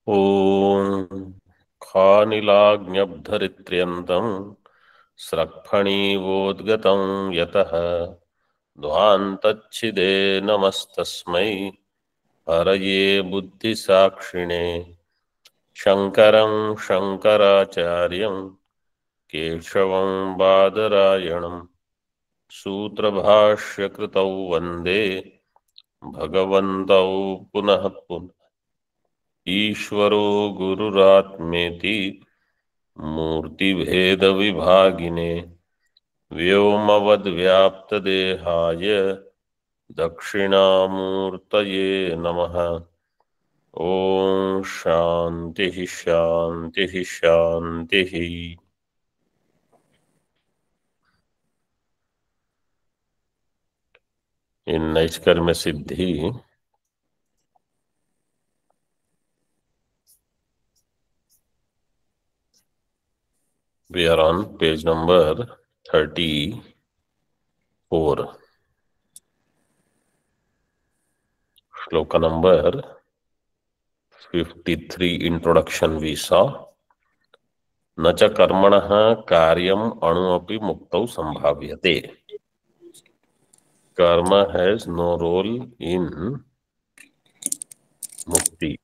ॐ खानिलाग्न्यब्धरित्र्यन्तं स्रक्फणीवोद्गतं यतः ध्वान्तच्छिदे नमस्तस्मै हरये बुद्धिसाक्षिणे शङ्करं शङ्कराचार्यं केशवं बादरायणं सूत्रभाष्यकृतौ वन्दे भगवन्तौ पुनः पुनः ईश्वरो गुरुरात्मेति मूर्तिभेदविभागिने व्योमवद्व्याप्तदेहाय दक्षिणामूर्तये नमः। ओम शांति शांति शांति। इन नैष्कर्म्य सिद्धि we are on page number 34, shloka number 53. introduction we saw. न च कर्मणः कार्यम अणुअपि मुक्तौ संभाव्यते. Karma has no role in mukti.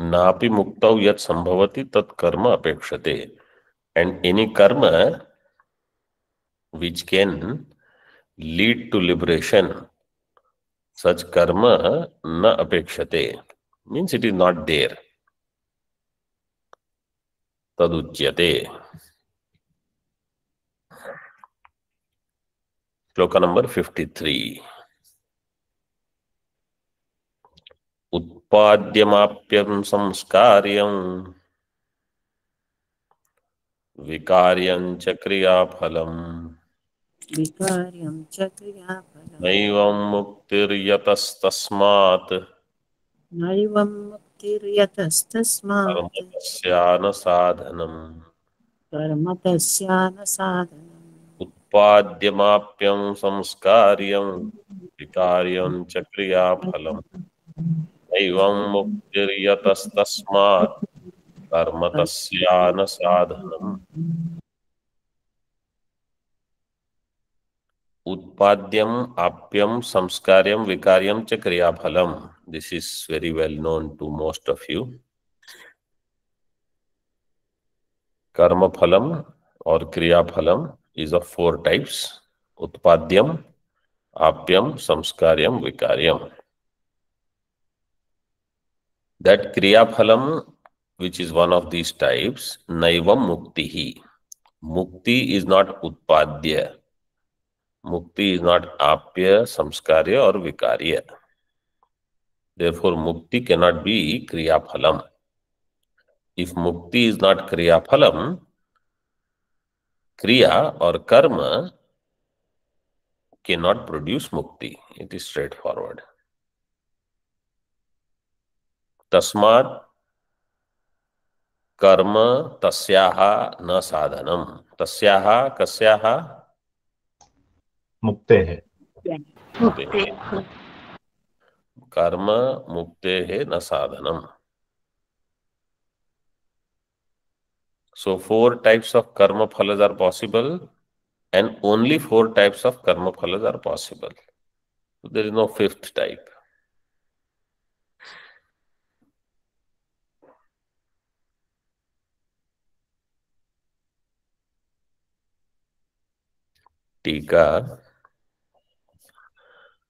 नापि मुक्तौ यत् संभवति तत् कर्म अपेक्षते. And any karma which can lead to liberation, such karma na apekshate, means it is not there. Taduchyate. Shloka number 53. उत्पाद्यमाप्यं संस्कार्यं विकार्यं च क्रियाफलम् नैवं मुक्तिर्यतस्तस्मात् कर्म तस्यान साधनम्. उत्पाद्यमाप्यं संस्कार्यं विकार्यं च क्रियाफलम् नैवं मुक्तिर्यतस्तस्मात् कर्म तस्यान साधनम्. उत्पाद्यम आप्यम संस्कार्यम विकार्यम च क्रियाफलम. This is very well known to most of you. कर्मफलम और क्रियाफलम is of 4 types. उत्पाद्यम, आप्यम, संस्कार्यम, विकार्यम. That kriyaphalam, which is one of these types, naivam muktihi. Mukti is not utpadya. Mukti is not apya, samskarya or vikarya. Therefore, mukti cannot be kriyaphalam. If mukti is not kriyaphalam, kriya or karma cannot produce mukti. It is straightforward. Tasmat karma tasyaha na sadhanam. Tasyaha kasyaha? मुक्ते है. कर्म मुक्ते है न साधनम. So 4 types of karma phalas are possible, and only 4 types of karma phalas are possible. So there is no 5th type. टीका.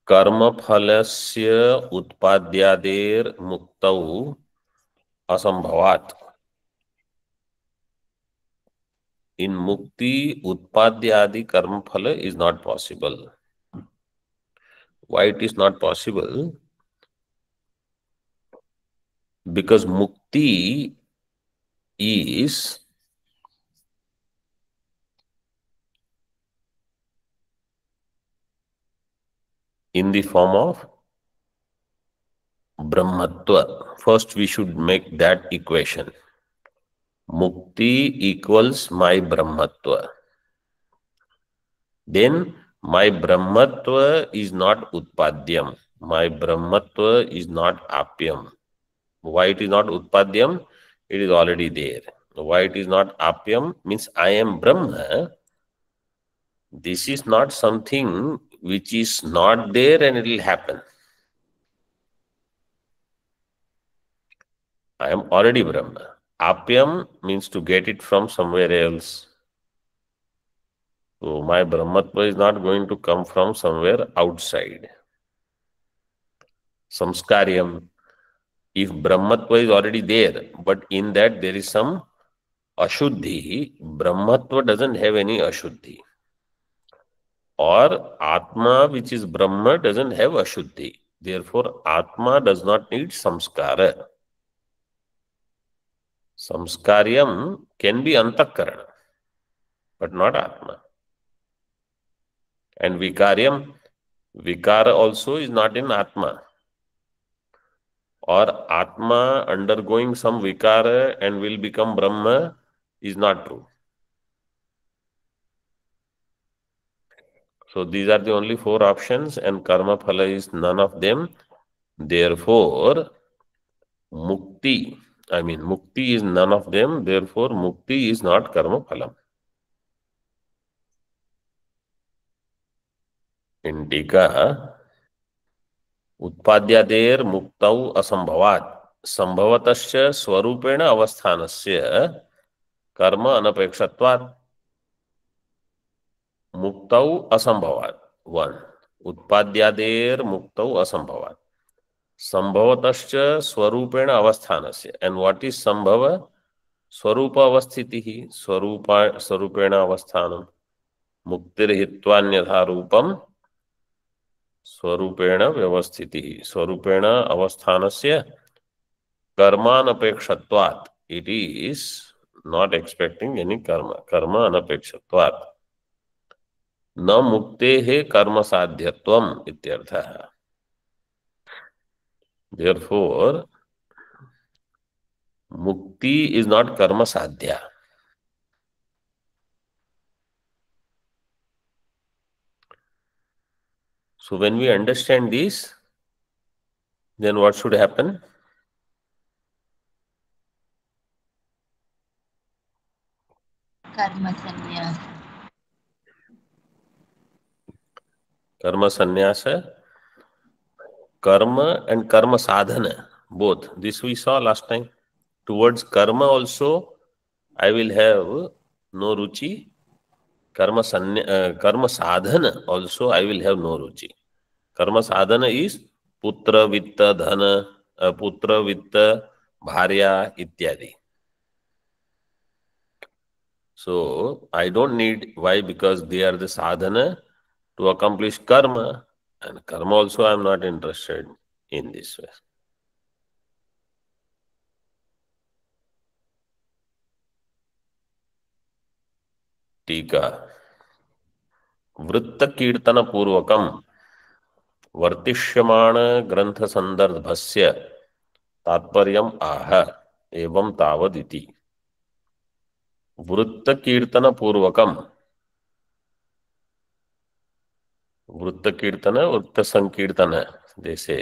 कर्मफलस्य उत्पाद्यादेर मुक्तौ असंभवात्. In mukti, utpadyadi karma phala is not possible. Why it is not possible? Because mukti is in the form of Brahmatva. First we should make that equation. Mukti equals my Brahmatva. Then my Brahmatva is not Utpadyam. My Brahmatva is not Apyam. Why it is not Utpadyam? It is already there. Why it is not Apyam? Means I am Brahma. This is not something which is not there and it will happen. I am already Brahma. Apyam means to get it from somewhere else. So my Brahmatva is not going to come from somewhere outside. Samskaryam. If Brahmatva is already there, but in that there is some Ashuddhi, Brahmatva doesn't have any Ashuddhi. Or Atma, which is Brahma, doesn't have Ashuddhi. Therefore, Atma does not need Samskara. Samskaryam can be Antakarana, but not Atma. And Vikaryam, Vikara also is not in Atma. Or Atma undergoing some Vikara and will become Brahma is not true. So these are the only four options and karma phala is none of them. Therefore, mukti is none of them. Therefore, mukti is not karma phalam. In Tika, उत्पाद्यादेर मुक्तौ असंभवात् संभवतश्च स्वरूपेण अवस्थानस्य कर्म अनपेक्षत्वात् मुक्तौ असंभवात्. One, उत्पाद्यादेर मुक्तौ असंभवात् संभवतश्च स्वरूपेण अवस्थानस्य. And what is संभव? स्वरूप अवस्थितिः. स्वरूपेण अवस्थानम्. मुक्तिर्हित्वान्यथा रूपम् स्वरूपेण व्यवस्थितिः. स्वरूपेण अवस्थानस्य कर्मानपेक्षत्वात्. It is not expecting any karma. Karma अनपेक्षत्वात्. न मुक्तेः कर्म साध्यत्वम् इत्यर्थः. Therefore, mukti is not karma sadhya. So when we understand this, then what should happen? Karma sannyasa. Karma sannyasa, karma and karma sadhana, both. This we saw last time. Towards karma also, I will have no ruchi. Karma sadhana also, I will have no ruchi. Karma sadhana is putra vitta dhana, putra vitta bharya ityadi. So I don't need. Why? Because they are the sadhana to accomplish karma, and karma also I am not interested in this way. टीका वृत्त कीर्तन पूर्वकम वर्तिष्यमाण ग्रंथ संदर्भस्य तात्पर्यम आह एवं तावदिति. वृत्त कीर्तन पूर्वकम. वृत्त कीर्तन, वृत्त संकीर्तन, जैसे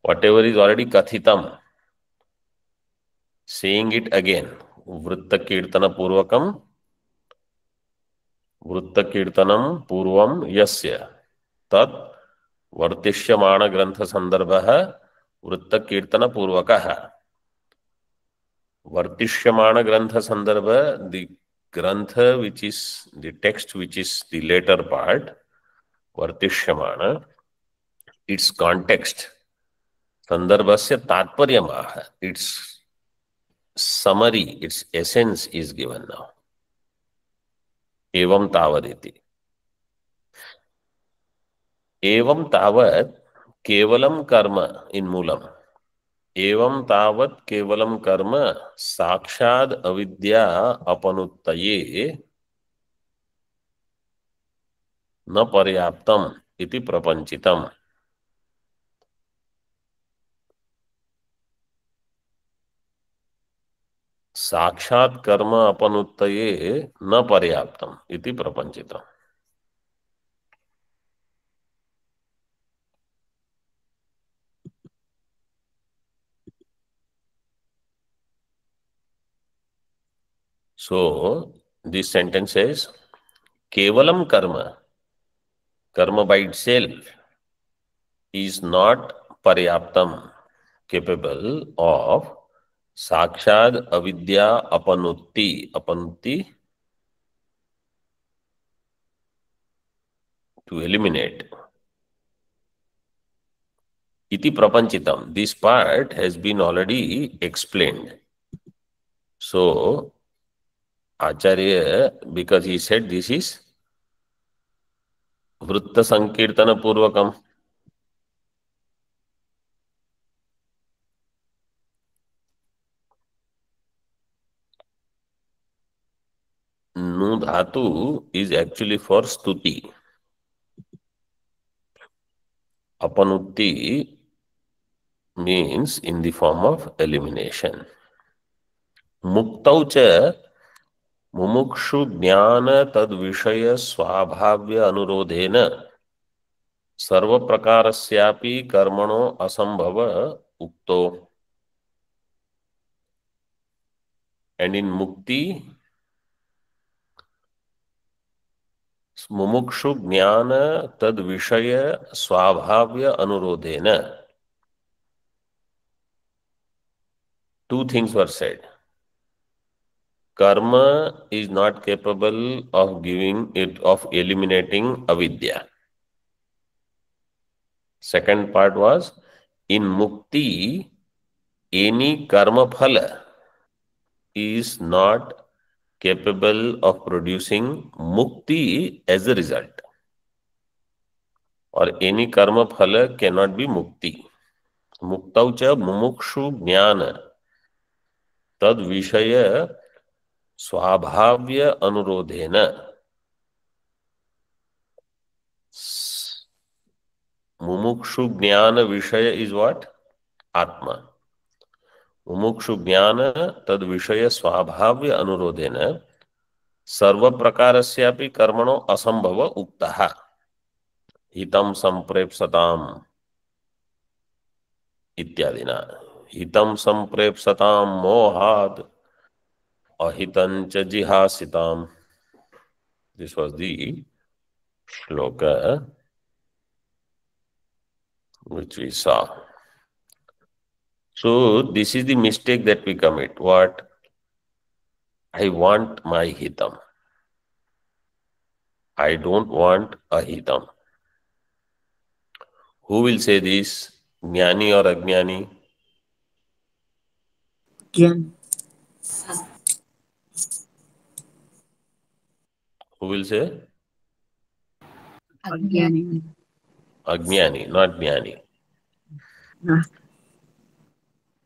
whatever is already kathitam, saying it again. वृत्त कीर्तन पूर्वकम, वृत्त कीर्तनम पूर्वम यस्य तत् वर्तिष्यमाण ग्रंथ संदर्भः वृत्त कीर्तन पूर्वकः. वर्तिष्यमाण ग्रंथ संदर्भ, the ग्रंथ which is the text which is the later part, वर्तिष्यमाण, its context, संदर्भस्य तात्पर्यमाह, its summary, its essence is given now. एवं तावदिति. एवं तावत् केवलम कर्म in मूलम. एवं तावत् केवलम कर्म साक्षाद अविद्या अपनुत्तये न पर्याप्तम इति प्रपंचितम. साक्षात् कर्म अपनुत्तये न पर्याप्तम इति प्रपंचितम. So this sentence says kevalam karma by itself is not paryaptam, capable of sakshad avidya apanutti to eliminate. Iti prapanchitam. This part has been already explained. So Acharya, because he said this is Vritta Sankirtana Purvakam. Nu dhatu is actually for stuti. Apanutti means in the form of elimination. Muktau cha mumukshu jnana tad vishaya swabhavya anurodhena सर्व प्रकारस्यापि कर्मणो असंभव उक्तो. And in mukti, मुमुक्षु ज्ञान तद विषय स्वाभाव्य अनुरोधेन, two things were said. Karma is not capable of giving it, of eliminating avidya. Second part was, in mukti, any karma phala is not capable of producing mukti as a result. Or any karma phala cannot be mukti. Muktau cha mumukshu jnana tad vishaya swabhavya anurodhena. Mumukshu jnana vishaya is what? Atma. Mumukshu jnana tad vishaya swabhavya anurodhena सर्व प्रकारस्यापि कर्मणो असंभव उक्तः. हितं संप्रेप्सताम इत्यादिना. हितं संप्रेप्सताम मोहाद अहितं च जिहासिताम. This was the shloka which we saw. So this is the mistake that we commit. What? I want my hitam. I don't want ahitam. Who will say this? Jnani or Ajnani? Jnani. Who will say? Ajnani. Ajnani, not Jnani. No.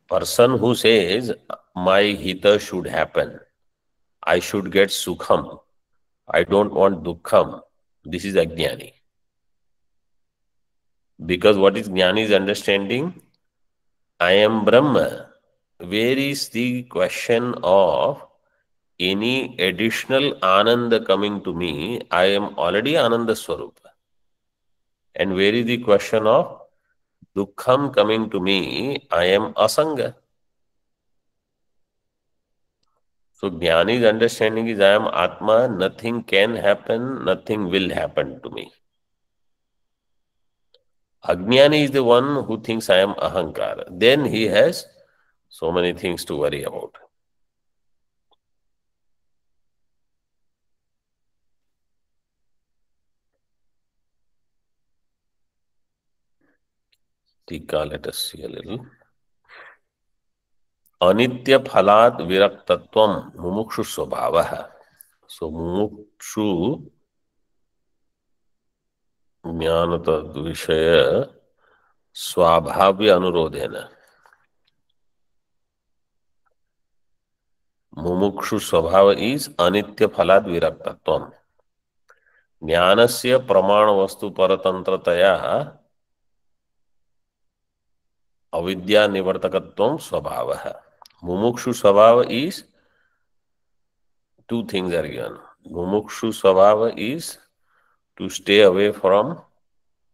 Person who says, my hita should happen, I should get sukham, I don't want dukkham, this is Ajnani. Because what is Jnani's understanding? I am Brahma. Where is the question of any additional Ananda coming to me? I am already Ananda Swarupa. And where is the question of Dukkham coming to me? I am Asanga. So Jnani's understanding is I am Atma, nothing can happen, nothing will happen to me. Ajnani is the one who thinks I am Ahankara. Then he has so many things to worry about. Tika, let us see a little. Anitya phalat viraktatvam mumukshu svabhavah. So mumukshu jnanatad vishaya swabhavya anurodhena. Mumukshu svabhava is anitya phalat viraktatvam. ज्ञानस्य प्रमाण वस्तु परतंत्रतया अविद्या निवर्तकत्वं स्वभावः. मुमुक्षु स्वभाव is two things are given. Mumukshu Swabhava is to stay away from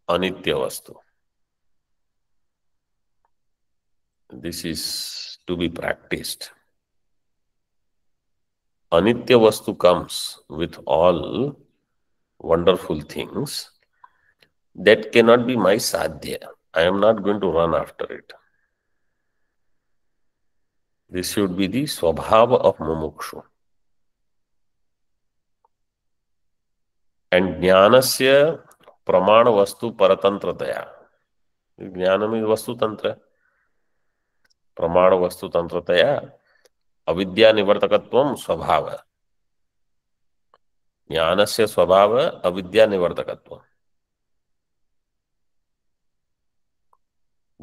Anitya Vastu. This is to be practiced. Anitya Vastu comes with all wonderful things. That cannot be my sadhya. I am not going to run after it. This should be the swabhava of mumukshu. And jnanasya pramana vastu paratantrataya. Jnanam is vastu tantra. Pramana vastu tantrataya avidya nivartakatvam swabhava. Jnanasya swabhava avidya nivartakatvam.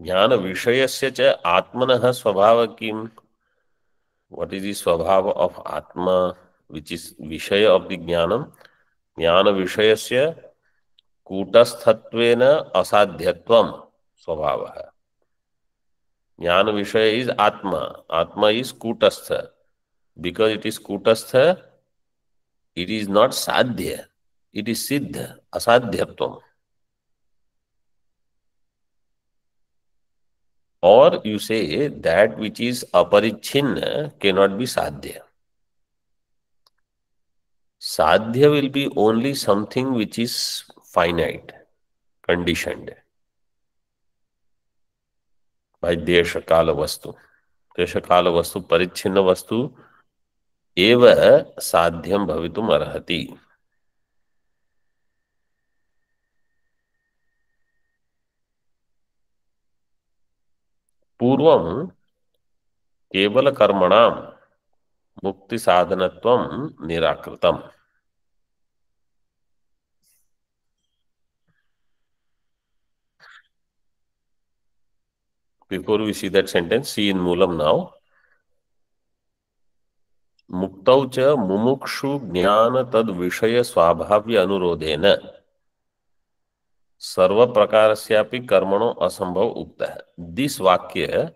ज्ञान विषयस्य च आत्मनः स्वभाव किम. What is the swabhava of Atma, which is Vishaya of the Jnanam? Jnana Vishayasya Kutasthatvena Asadhyatvam Swabhavaha. Jnana Vishaya is Atma. Atma is Kutastha. Because it is Kutastha, it is not Sadhya. It is Siddha, Asadhyatvam. Or you say that which is aparichinna cannot be sadhya. Sadhya will be only something which is finite, conditioned by desha kala vastu. Desha kala vastu, parichinna vastu eva sadhyam bhavitum arhati. Purvam kevala karmanam mukti sadhanatvam nirakritam. Before we see that sentence, see in Moolam now. Muktau cha mumukshu jnana tad vishaya swabhavya anurodhena सर्व प्रकारस्यापि कर्मणो असंभव उक्ता है. This वाक्य,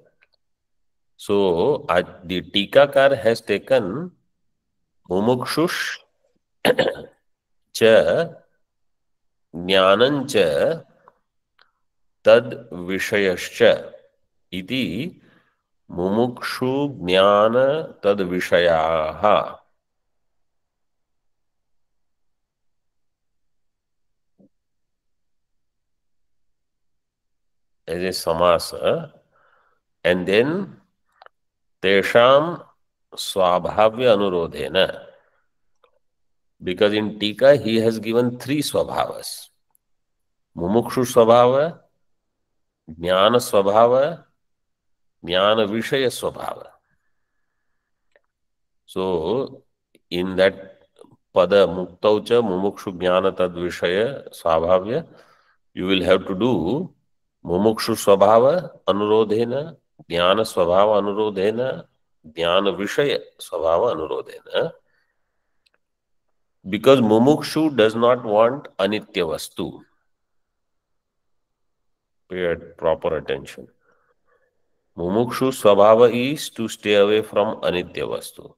so the टीकाकार has taken मुमुक्षुष च ज्ञानं च तद विषयश्च इति मुमुक्षु ज्ञान तद विषयाः. As a samasa, and then tesham swabhavya anurodhena. Because in Tika he has given three swabhavas: mumukshu swabhava, jnana swabhava, jnana vishaya swabhava. So in that pada muktau cha mumukshu jnana tad vishaya swabhavya, you will have to do मुमुक्षु स्वभाव अनुरोधेन, ज्ञान स्वभाव अनुरोधेन, ज्ञान विषय स्वभाव अनुरोधेन. Because mumukshu does not want anitya vastu. Pay proper attention. Mumukshu swabhava is to stay away from anitya vastu.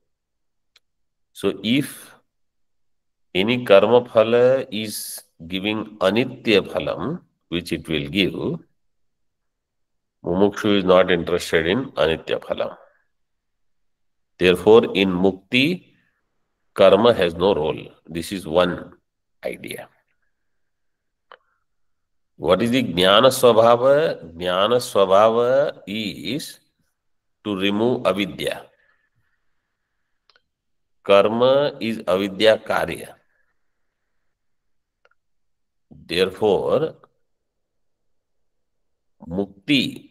So if any karma phala is giving anitya phalam, which it will give, Mumukshu is not interested in anitya phalam. Therefore, in mukti, karma has no role. This is one idea. What is the jnana swabhava? Jnana swabhava is to remove avidya. Karma is avidya karya. Therefore, mukti,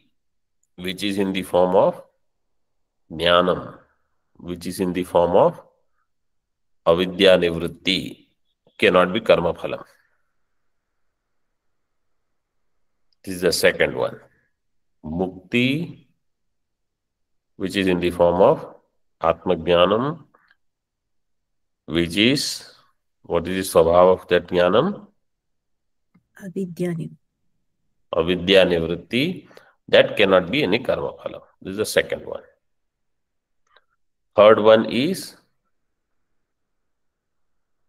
which is in the form of jnanam, which is in the form of avidya nivritti, cannot be karma phalam. This is the second one. Mukti, which is in the form of atma jnanam, which is, what is the swabhava of that jnanam? Avidya nivritti. That cannot be any karma phalam. This is the second one. Third one is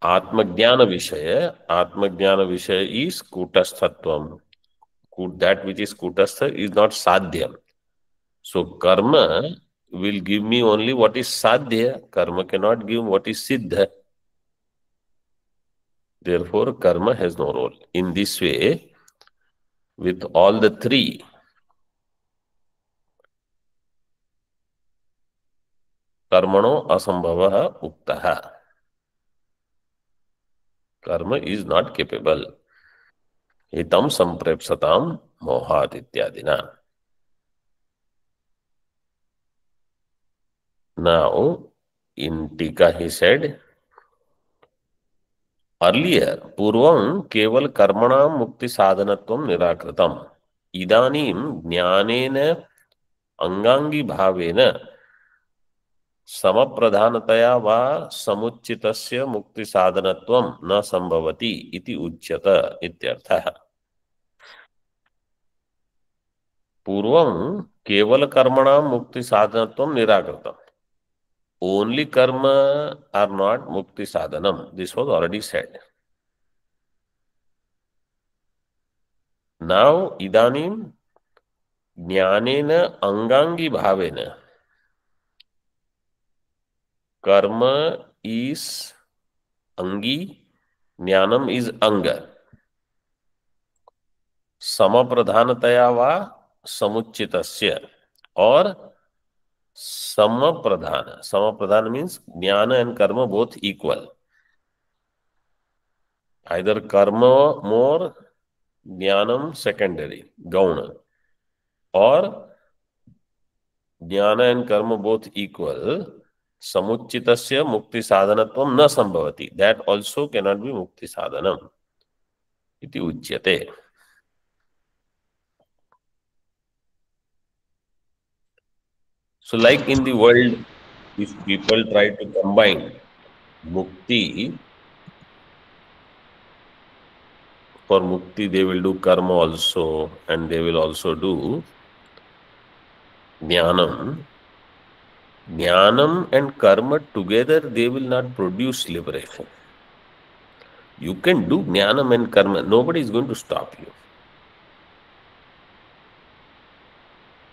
Atmajnana Vishaya is Kutasthatvam. That which is Kutastha is not Sadhya. So karma will give me only what is Sadhya. Karma cannot give what is Siddha. Therefore, karma has no role. In this way, with all the three, karmano asambhava uktaha. Karma is not capable. Hitam samprepsatam mohat ityadina. Now, in Tika he said, earlier, पूर्वं केवल कर्मणां मुक्ति साधनत्वं निराकृतम्. इदानीं ज्ञानेन अंगांगी भावेन समप्रधानतया वा समुच्चितस्य मुक्ति साधनत्वं न संभवति इति उच्यत इत्यर्थः. पूर्वं केवल कर्मणां मुक्ति साधनत्वं निराकृतम्. Only karma are not mukti sadhanam. This was already said. Now, idanim jnanena angangi bhavena. Karma is angi, jnanam is anga. Samapradhanataya va samucchitasya. Or samapradhana. Samapradhana means jnana and karma both equal. Either karma more, jnanam secondary, gauna. Or jnana and karma both equal, samucchitasya mukti sadhanatvam na sambhavati. That also cannot be mukti sadhanam. Iti uchyate. So like in the world, if people try to combine mukti, for mukti they will do karma also and they will also do jnanam. Jnanam and karma together, they will not produce liberation. You can do jnanam and karma. Nobody is going to stop you.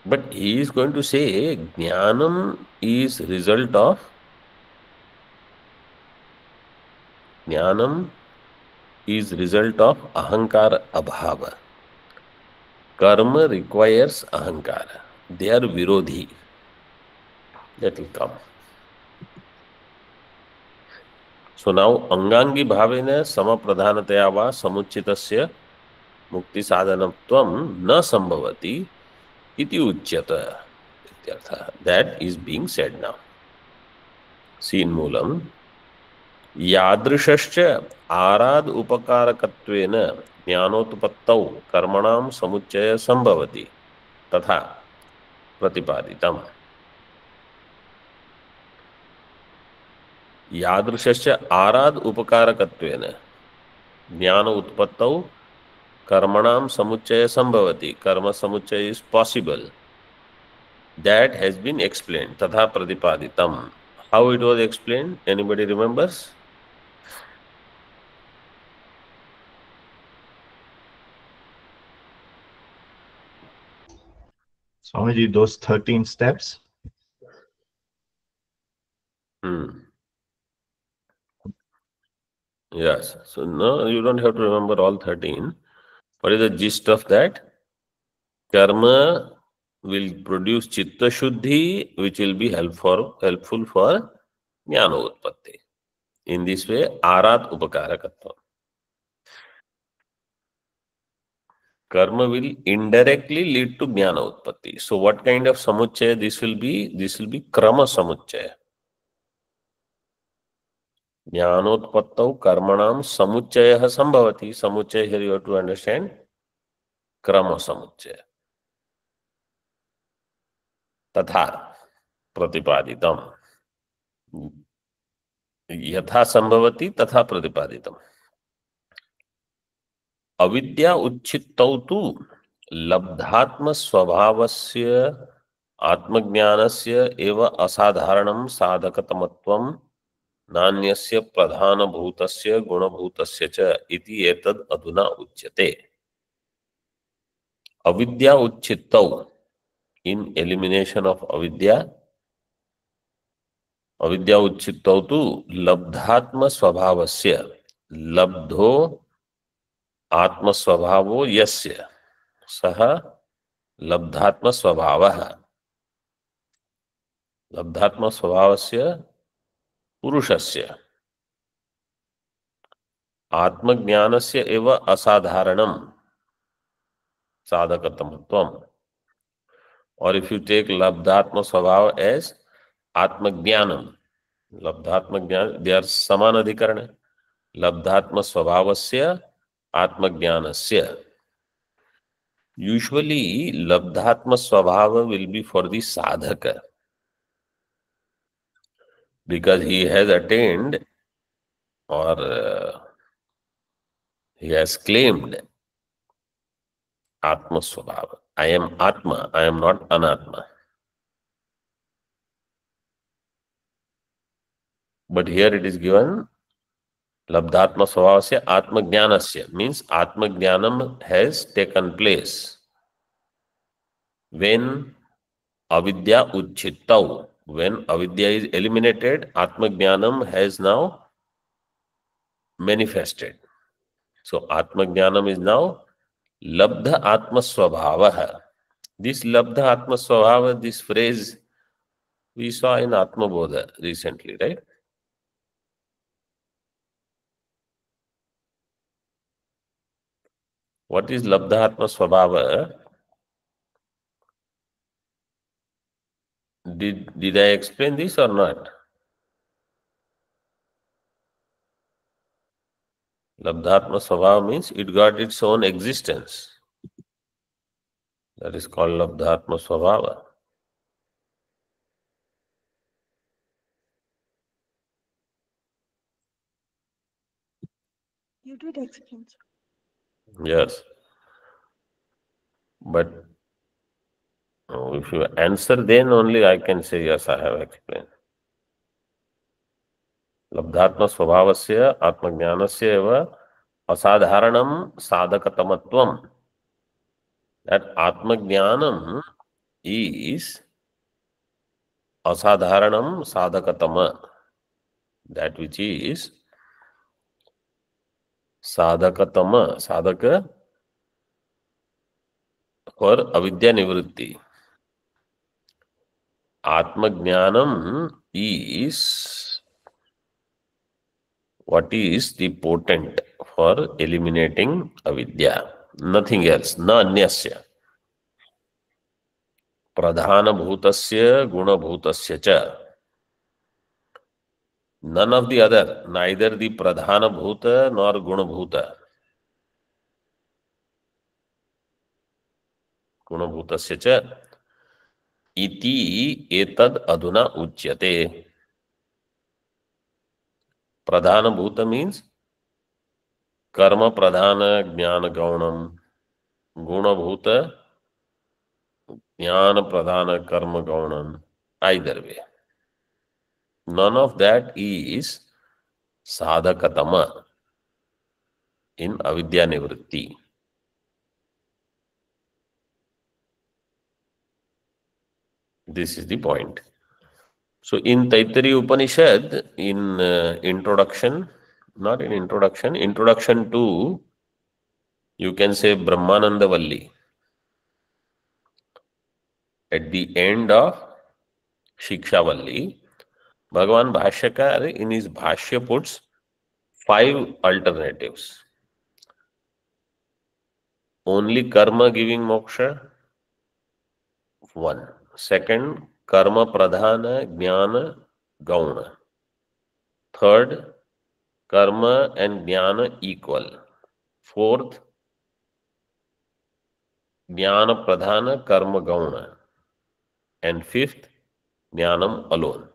But he is going to say jnanam is result of ahankara abhava. Karma requires ahankara. They are virodhi. That will come. So now angangi bhavena samapradhanataya va samucchitasya mukti sadhanatvam na sambhavati iti uchyata. That is being said now. See in Moolam. यादृशश्च आराद उपकारकत्वेन ज्ञानोत्पत्तौ कर्मणां समुच्चय संभवति तथा प्रतिपादितम्. यादृशश्च आराद उपकारकत्वेन ज्ञान उत्पत्तौ कर्मणां समुच्चय संभवति. कर्म समुच्चय is possible. That has been explained. तथा प्रतिपादितम्. How it was explained? Anybody remembers? Swamiji, those 13 steps? Yes. So no, you don't have to remember all 13. What is the gist of that? Karma will produce chitta shuddhi, which will be helpful for jnana utpatti. In this way, arat upakarakatva. Karma will indirectly lead to jnana utpatti. So what kind of samuchaya this will be? This will be krama samuchaya. Jnanotpattau karmanam samuchaya sambhavati. Samuchaya here you have to understand krama samuchaya. तथा प्रतिपादितम. यथा संभवति तथा प्रतिपादितम. अविद्या उच्छित्तौ तु लब्धात्म स्वभावस्य आत्मज्ञानस्य एव असाधारणं साधकतमत्वं नान्यस्य प्रधानभूतस्य गुणभूतस्य च इति एतद् अधुना उच्यते। अविद्या उच्चित्तौ, इन एलिमिनेशन ऑफ अविद्या, अविद्या उच्चित्तौ तु लब्धात्म स्वभावस्य, लब्धो आत्मस्वभावो यस्य सः लब्धात्म स्वभावः, लब्धात्म स्वभावस्य पुरुषस्य आत्मज्ञानस्य एव असाधारणं साधकतमत्वम्। और इफ यू टेक लब्धात्म स्वभाव एज आत्मज्ञानम, लब्धात्म ज्ञान, दे आर समान अधिकरण। लब्धात्म स्वभावस्य आत्मज्ञानस्य, यूजुअली लब्धात्म स्वभाव विल बी फॉर द साधक, because he has attained or he has claimed Atma Swabhava. I am Atma, I am not Anatma. But here it is given Labdhatma Swabhavasya Atma Jnanasya, means Atma Jnanam has taken place when Avidya Uchchittau. When Avidya is eliminated, Atma Jnanam has now manifested. So Atma Jnanam is now Labdha Atma Swabhavaha. This Labdha Atma Swabhava, this phrase we saw in Atma Bodha recently, right? What is Labdha Atma Swabhava? Did I explain this or not? Labdhatma Swabhava means it got its own existence. That is called Labdhatma Swabhava. You did explain. Yes. But if you answer, then only I can say, yes, I have explained. Labdhatma Swabhavasya Atmajnanasya eva asadharanam sadhakatamatvam. That Atmajnanam is asadharanam sadhakatama. That which is sadhakatama, sadhaka for avidya nivritti. Atmajnanam is what is the potent for eliminating avidya. Nothing else. Na anyasya. Pradhana bhutasya guna bhutasya cha. None of the other, neither the pradhana bhuta nor guna bhuta. Guna bhutasya cha. Iti etad adhuna uchyate. Pradhana bhuta means karma pradhana jnana gaunam. Guna bhuta jnana pradhana karma gaunam. Either way. None of that is sadhakatama in avidya nivritti. This is the point. So in Taittiriya Upanishad, in introduction, not in introduction, introduction to, you can say Brahmananda Valli. At the end of Shiksha Valli, Bhagavan Bhashyakar in his Bhashya puts 5 alternatives. Only karma giving moksha, 1. Second, karma pradhana jnana gauna. Third, karma and jnana equal. Fourth, jnana pradhana karma gauna. And fifth, jnanam alone.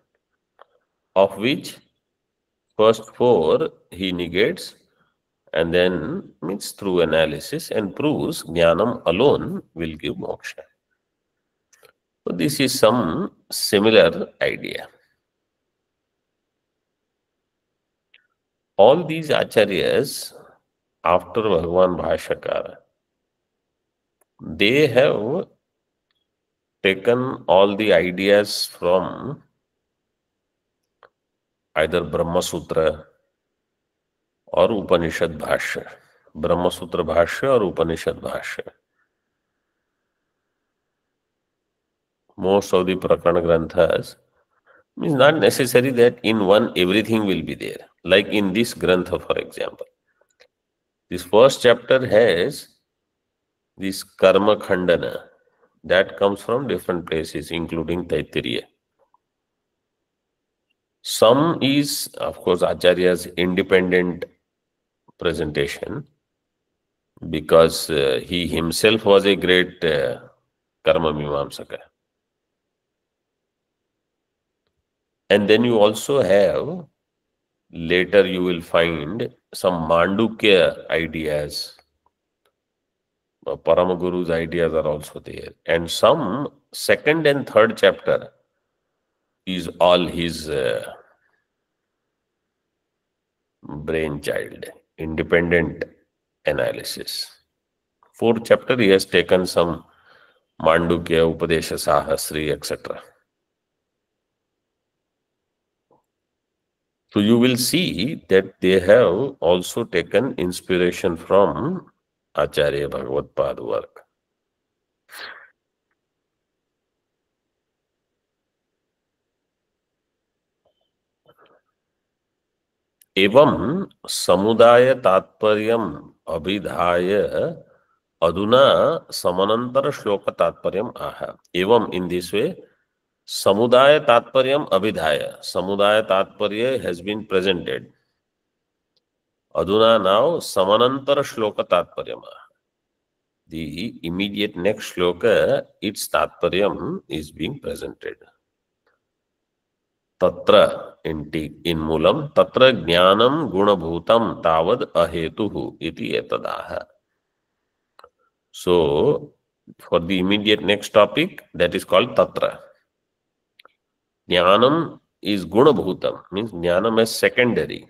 Of which first 4 he negates and then means through analysis and proves jnanam alone will give moksha. So this is some similar idea. All these acharyas, after Bhagavan Bhashyakara, they have taken all the ideas from either Brahma Sutra or Upanishad Bhashya. Brahma Sutra Bhashya or Upanishad Bhashya. Most of the Prakarana Granthas, it's not necessary that in one everything will be there. Like in this Grantha, for example. This first chapter has this Karma Khandana. That comes from different places, including Taittiriya. Some is, of course, Acharya's independent presentation, because he himself was a great Karma Mimamsaka. And then you also have, later you will find some Mandukya ideas. Paramaguru's ideas are also there. And some second and third chapter is all his brainchild, independent analysis. Fourth chapter, he has taken some Mandukya, Upadesha Sahasri, etc. So you will see that they have also taken inspiration from Acharya Bhagavad Pad work. Evam samudaya tatparyam abhidhaya aduna samanantara shloka tatparyam aha. Evam, in this way, samudaya tatparyam abhidhaya. Samudaya tatparya has been presented. Aduna, now samanantara shloka tatparyam aha. The immediate next shloka, its tatparyam is being presented. Tatra, in Mulam, tatra jnanam gunabhutam tavad ahetuhu iti etadaha. So, for the immediate next topic, that is called tatra. Jnanam is gunabhutam, means jnanam as secondary,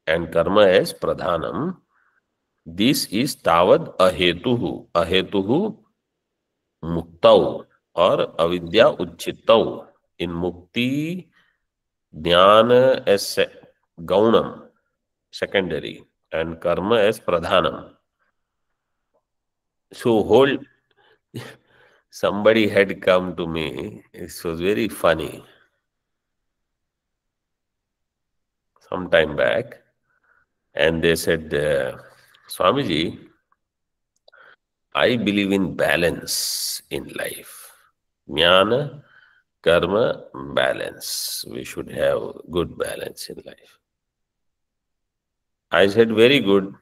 and karma as pradhanam. This is tavad ahetuhu. Ahetuhu muktau or avidya uchitau. In mukti, jnana as gaunam, secondary, and karma as pradhanam. So whole, somebody had come to me, it was very funny, some time back, and they said, Swamiji, I believe in balance in life. Jnana, karma, balance. We should have good balance in life. I said, very good.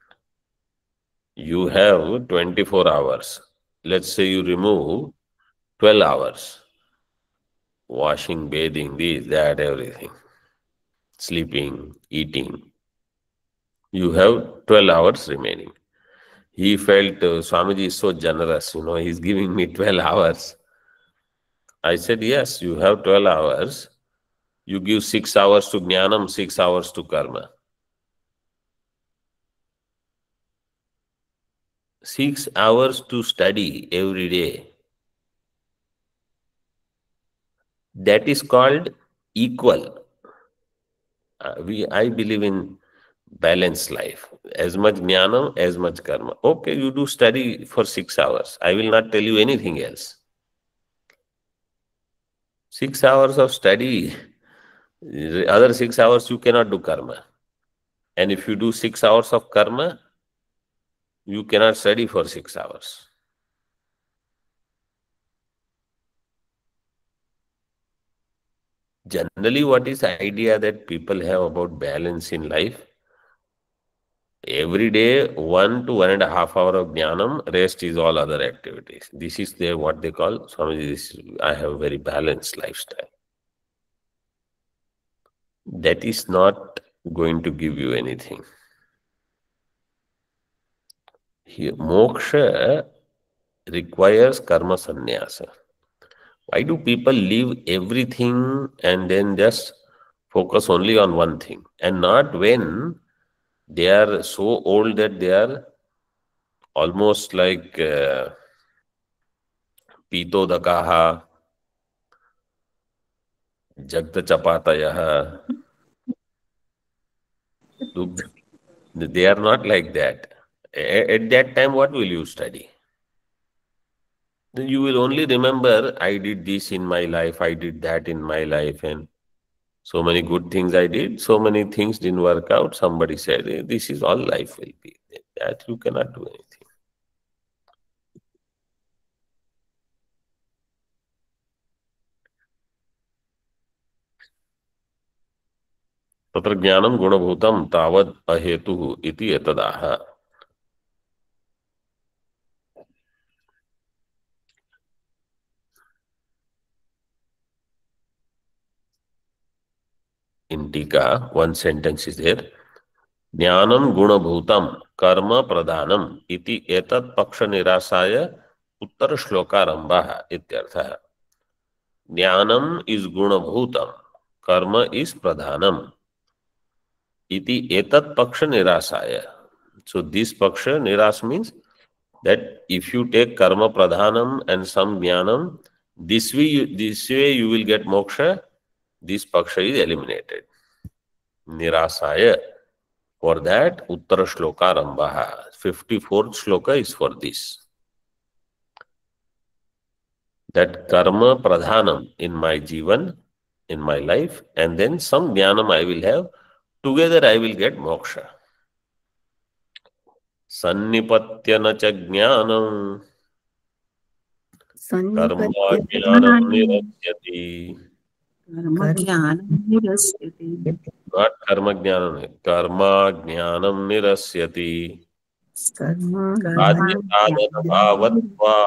You have 24 hours. Let's say you remove 12 hours. Washing, bathing, this, that, everything. Sleeping, eating. You have 12 hours remaining. He felt, Swamiji is so generous, he's giving me 12 hours. I said, yes, you have 12 hours. You give 6 hours to Jnanam, 6 hours to karma. 6 hours to study every day. That is called equal. I believe in balanced life. As much jnanam, as much karma. Okay, you do study for 6 hours. I will not tell you anything else. 6 hours of study, other 6 hours you cannot do karma. And if you do 6 hours of karma, you cannot study for 6 hours. Generally, what is the idea that people have about balance in life? Every day, 1 to 1.5 hours of jnanam, rest is all other activities. This is what they call, Swamiji, I have a very balanced lifestyle. That is not going to give you anything. Here, moksha requires karma sannyasa. Why do people leave everything and then just Focus only on one thing, and not when they are so old that they are almost like पीतोदकाः जगतचपातयः. They are not like that. At that time, what will you study? You will only remember, I did this in my life, I did that in my life, and so many good things I did, so many things didn't work out. Somebody said, this is all life will be. That you cannot do anything. तत्र ज्ञानं गुणभूतं तावद् अहेतुः इति एतदाह. In Tika, one sentence is there. ज्ञानं गुणभूतं कर्म प्रधानम इति एतत् पक्ष निरासाय उत्तर श्लोकारंभः इत्यर्थः. ज्ञानम is गुणभूतम, कर्म is प्रधानम, iti etat paksha nirasaya. So this paksha niras means that if you take karma pradhanam and some jnanam, this way you will get moksha. This paksha is eliminated. Nirasaya. For that, Uttara Shloka Rambaha. 54th shloka is for this. That karma pradhanam in my jivan, in my life, and then some jnanam I will have. Together I will get moksha. Sannipatya cha jnanam karma jnanam nirasyati. Not karma jnanam. Karma jnanam nirasyati. Sadhya sadhana bhavatva.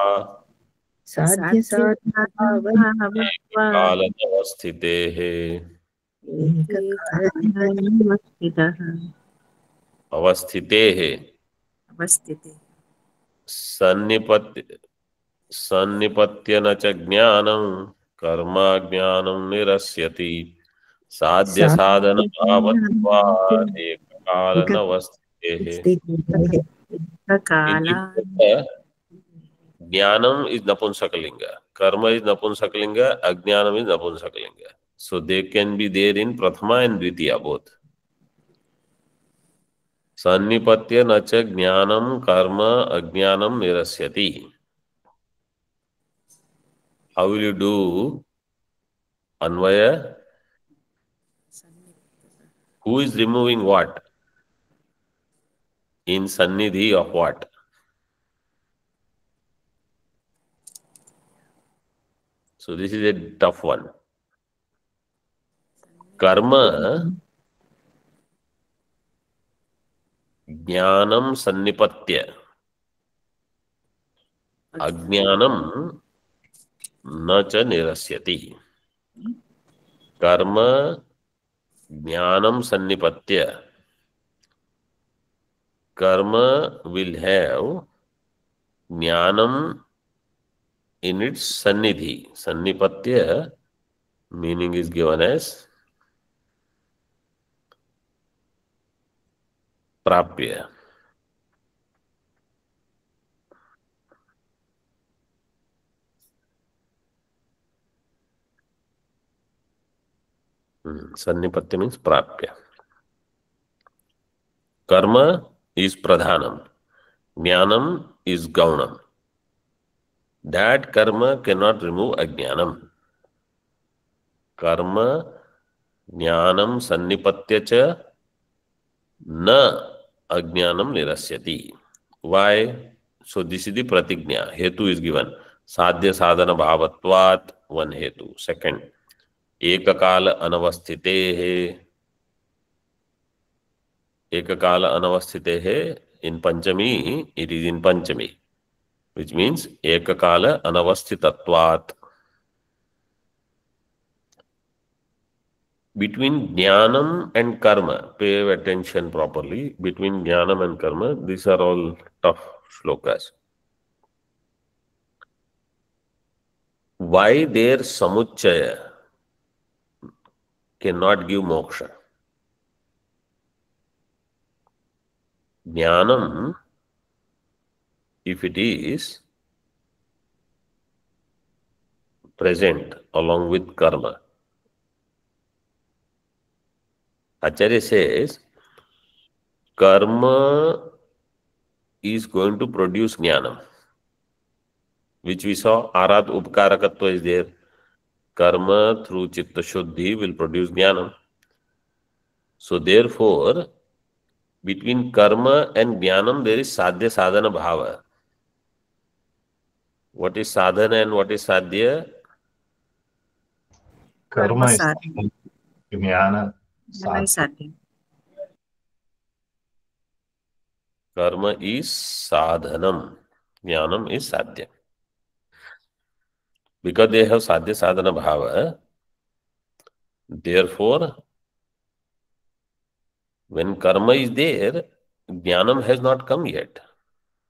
Sadhya sadhana bhavatva. Kalana avasthitehe. Avasthitehe. Sannipatya cha jnanam karma jnanam nirasyati. Sadhya sadhana bhavatva ekakalana avasthitehe. Jnanam is Napunsakalinga, karma is Napunsakalinga, Ajnanam is Napunsakalinga. So they can be there in Prathama and Dvitiya both. Sannipatya nacha jnanam karma ajnanam nirasyati. How will you do Anvaya? Who is removing what? In Sannidhi of what? So this is a tough one. Karma, jnanam sannipatya, ajnanam na cha nirasyati. Karma, jnanam sannipatya. Karma will have jnanam in its sannidhi. Sannipatya meaning is given as prapya. Sannipatya means prapya. Karma is pradhanam. Jnanam is gaunam. That karma cannot remove ajnanam. Karma, jnanam, sannipatya cha na ajnanam nirasyati. Why? So this is the pratignya. Hetu is given. Sadhya sadhana bhavatvat, one hetu. Second, ekakala anavasthitehe. Ekakala anavasthitehe. In Panchami, it is in Panchami, which means ekakala anavasthitatvat. Between jnanam and karma, pay attention properly. Between jnanam and karma, these are all tough shlokas. Why their samuchaya? cannot give moksha. Jnanam, if it is present along with karma, Acharya says, karma is going to produce jnanam, which we saw, arad upkarakatva is there. Karma through chitta shuddhi will produce jnanam. So therefore, between karma and jnanam, there is sadhya sadhana bhava. What is sadhana and what is sadhya? Karma is sadhana. jnana Jnana is sadhya. Karma is sadhanam. Jnanam is sadhya. Because they have sadhya sadhana bhava, therefore, when karma is there, jnanam has not come yet.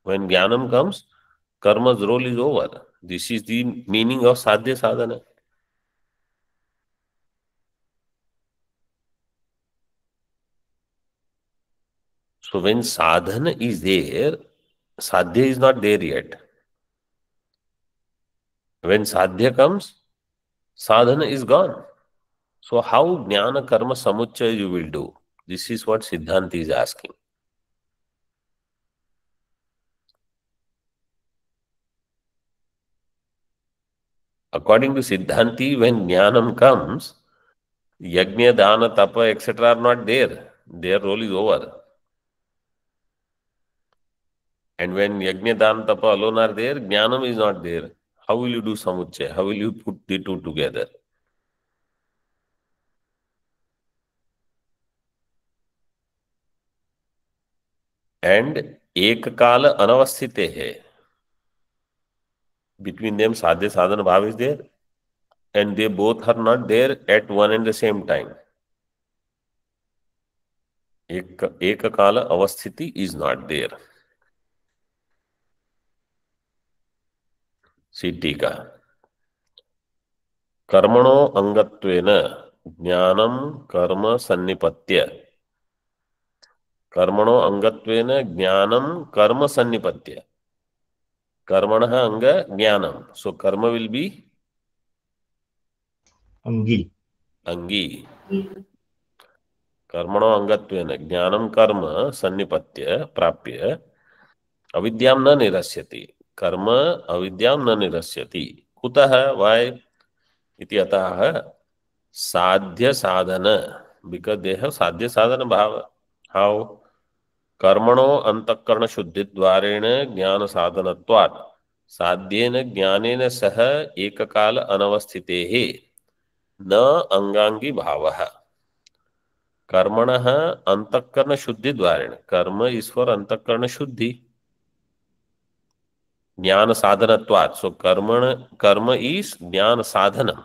When jnanam comes, karma's role is over. This is the meaning of sadhya sadhana. So when sadhana is there, sadhya is not there yet. When sadhya comes, sadhana is gone. So how jnana karma samuchaya you will do? This is what Siddhanta is asking. According to Siddhanti, when jnanam comes, yajna, dana, tapa, etc. are not there. Their role is over. And when yajna, dana, tapa alone are there, jnanam is not there. How will you do samuchaya? How will you put the two together? And ekakala anavasthite hai. Between them, sadhya sadhana bhav is there. And they both are not there at one and the same time. Ekakala avasthiti is not there. Siddhika. कर्मणो अंगत्वेन ज्ञानम कर्म सन्निपत्य. कर्मणो अंगत्वेन ज्ञानम कर्म सन्निपत्य. कर्मणः अंग ज्ञानम. So karma will be Angi. अंगी. कर्मणो अंगत्वेन ज्ञानम कर्म सन्निपत्य प्राप्य अविद्यां न निरस्यति. कर्म अविद्यां न निरस्यति. कुतः? Why? इति अतः sadhya sadhana, because they have sadhya sadhana bhava. How? Karmano antakarna shuddhi dvarena jnana sadhanatvat sadhyena jnanena saha ekakala anavasthitehe na angangi bhavaha. Karmanaha antakarna shuddhi dvarena. Karma is for antakarna shuddhi. Jnana sadhanatvat. So karma is jnana sadhanam.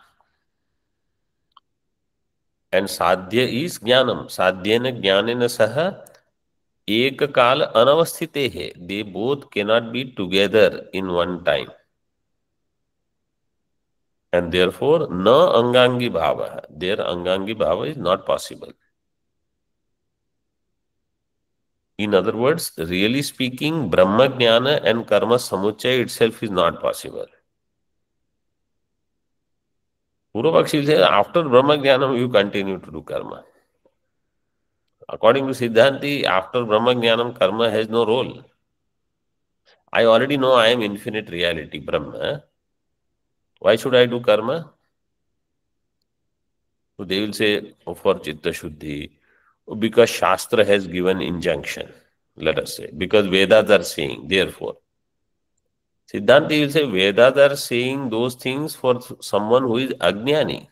And sadhya is jnanam. Sadhyena jnanena saha ekakala anavasthitehe. They both cannot be together in one time. And therefore, na angangi bhava. Their angangi bhava is not possible. In other words, really speaking, Brahma Jnana and Karma Samuchaya itself is not possible. Purvapakshi says, after Brahma Jnana, you continue to do karma. According to Siddhanti, after Brahma Jnanam, karma has no role. I already know I am infinite reality, Brahma. Why should I do karma? So they will say, oh, for Chitta Shuddhi, because Shastra has given injunction, let us say, because Vedas are saying, therefore. Siddhanti will say, Vedas are saying those things for someone who is Ajnani,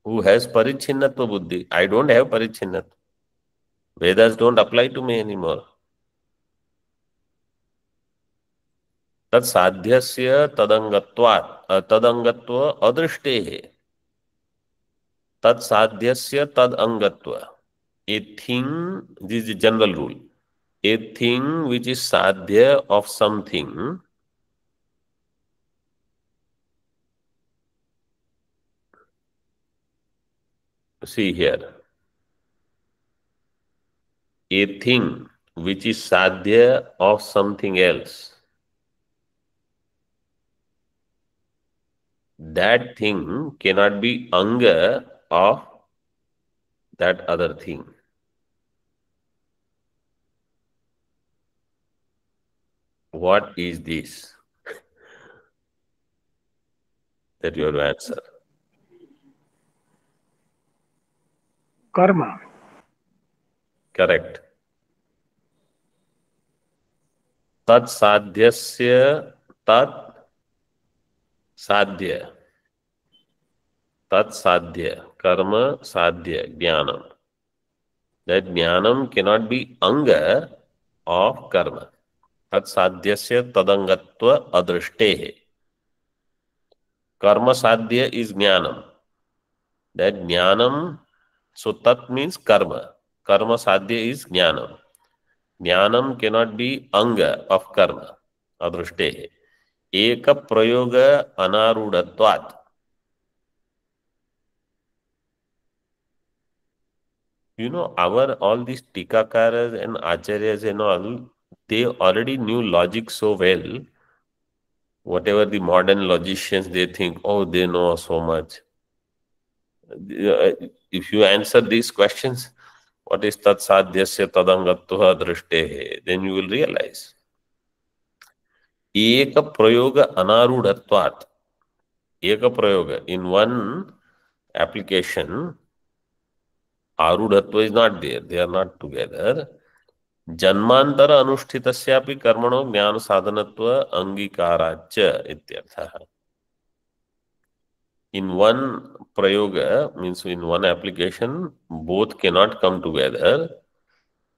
who has Parichinnatva Buddhi. I don't have Parichinnatva. Vedas don't apply to me anymore. Tat sadhyasya tadangatva adrishte. Tat sadhyasya tadangatva. A thing, this is the general rule. A thing which is sadhya of something see here, a thing which is sadhya of something else, that thing cannot be anga of that other thing. What is this that you have to answer? Karma. Correct. Tat sadhyasya tat sadhya. Tat sadhya. Karma sadhya. Jnanam. That jnanam cannot be anga of karma. Tat sadhyasya tadangatva adrishte. Karma sadhya is jnanam. That jnanam, so tat means karma. Karma sadhya is jnanam. Jnanam cannot be anga of karma. Adrishte. Eka prayoga anarudatvat. You know, all these tikakaras and acharyas and all, they already knew logic so well. Whatever the modern logicians, they think, oh, they know so much. If you answer these questions, what is tat sadhyasya tadangatva drishte, then you will realize. Eka prayoga anarudatvat. Eka prayoga. In one application, Arudatva is not there. They are not together. Janmantara anushtitasyapi karmano jnana sadhanatva angikaracha ityartha. In one prayoga, means in one application, both cannot come together.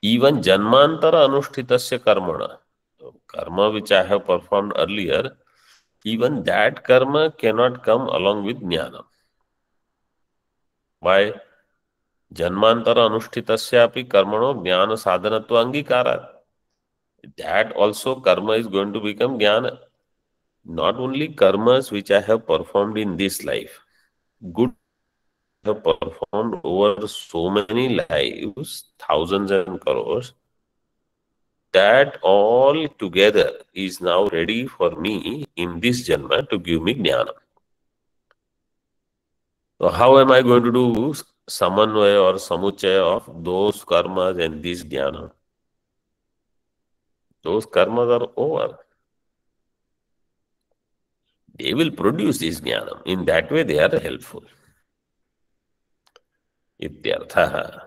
Even janmantara anushtitasya karmana, karma which I have performed earlier, even that karma cannot come along with jnana. Why? Janmantara anushtitasyapi karmano jnana sadhanatva angikara. That also karma is going to become jnana. Not only karmas which I have performed in this life, good I have performed over so many lives, thousands and crores, that all together is now ready for me in this janma to give me jnana. So how am I going to do samanvaya or samuchaya of those karmas and this jnana? Those karmas are over. They will produce this jnana. In that way, they are helpful. Ityarthaha.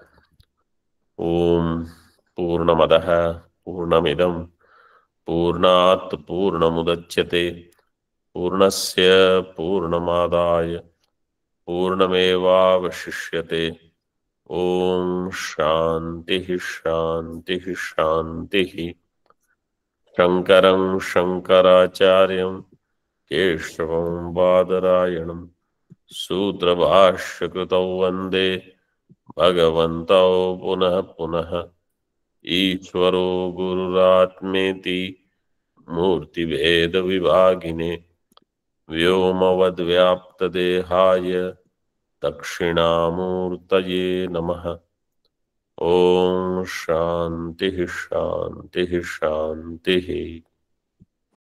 Om Purnamadaha Purnamidam Purnat Purnamudachyate Purnasya Purnamadaya Purnameva Vashishyate. Om Shantihi Shantihi Shantihi. Shankaram Shankaracharyam Keshavam Badarayanam Sutrabhashyakrutau Vande Bhagavantau Punah Punah Ishvaro Gururatmeti Murti Veda Vibhagine Vyomavad Vyapta Dehaya Dakshinamurtaye Namaha. Om Shantihi Shantihi Shantihi.